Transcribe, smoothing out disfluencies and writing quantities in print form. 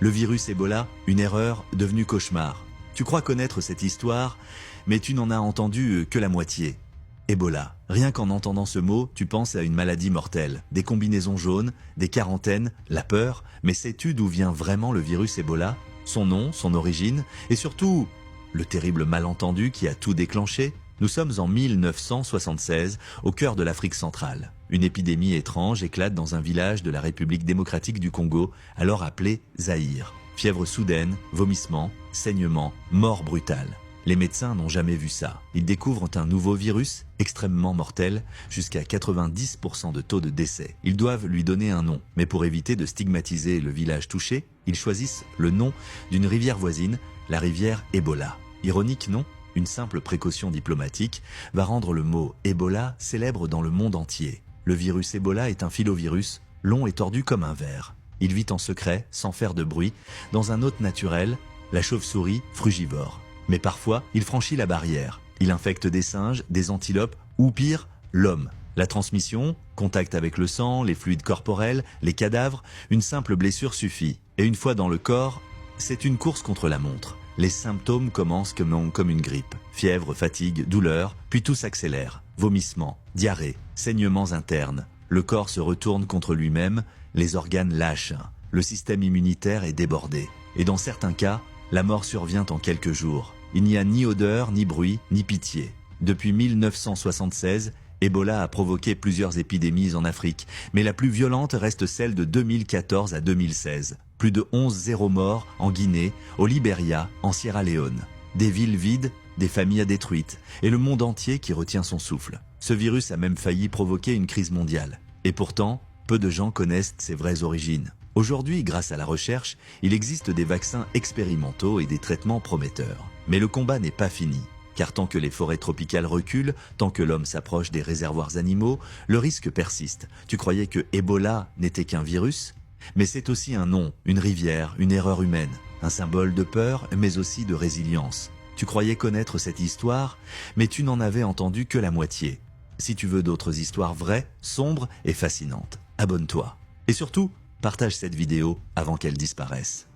Le virus Ebola, une erreur devenue cauchemar. Tu crois connaître cette histoire, mais tu n'en as entendu que la moitié. Ebola. Rien qu'en entendant ce mot, tu penses à une maladie mortelle. Des combinaisons jaunes, des quarantaines, la peur. Mais sais-tu d'où vient vraiment le virus Ebola? Son nom, son origine, et surtout, le terrible malentendu qui a tout déclenché? Nous sommes en 1976, au cœur de l'Afrique centrale. Une épidémie étrange éclate dans un village de la République démocratique du Congo, alors appelé Zaïre. Fièvre soudaine, vomissements, saignements, mort brutale. Les médecins n'ont jamais vu ça. Ils découvrent un nouveau virus, extrêmement mortel, jusqu'à 90% de taux de décès. Ils doivent lui donner un nom, mais pour éviter de stigmatiser le village touché, ils choisissent le nom d'une rivière voisine, la rivière Ebola. Ironique, non? Une simple précaution diplomatique va rendre le mot Ebola célèbre dans le monde entier. Le virus Ebola est un filovirus, long et tordu comme un ver. Il vit en secret, sans faire de bruit, dans un hôte naturel, la chauve-souris frugivore. Mais parfois, il franchit la barrière. Il infecte des singes, des antilopes ou pire, l'homme. La transmission, contact avec le sang, les fluides corporels, les cadavres, une simple blessure suffit. Et une fois dans le corps, c'est une course contre la montre. Les symptômes commencent comme une grippe. Fièvre, fatigue, douleur, puis tout s'accélère. Vomissements, diarrhée, saignements internes. Le corps se retourne contre lui-même, les organes lâchent. Le système immunitaire est débordé. Et dans certains cas, la mort survient en quelques jours. Il n'y a ni odeur, ni bruit, ni pitié. Depuis 1976, Ebola a provoqué plusieurs épidémies en Afrique, mais la plus violente reste celle de 2014 à 2016. Plus de 11 morts en Guinée, au Libéria, en Sierra Leone. Des villes vides, des familles détruites, et le monde entier qui retient son souffle. Ce virus a même failli provoquer une crise mondiale. Et pourtant, peu de gens connaissent ses vraies origines. Aujourd'hui, grâce à la recherche, il existe des vaccins expérimentaux et des traitements prometteurs. Mais le combat n'est pas fini. Car tant que les forêts tropicales reculent, tant que l'homme s'approche des réservoirs animaux, le risque persiste. Tu croyais que Ebola n'était qu'un virus? Mais c'est aussi un nom, une rivière, une erreur humaine, un symbole de peur, mais aussi de résilience. Tu croyais connaître cette histoire, mais tu n'en avais entendu que la moitié. Si tu veux d'autres histoires vraies, sombres et fascinantes, abonne-toi. Et surtout, partage cette vidéo avant qu'elle disparaisse.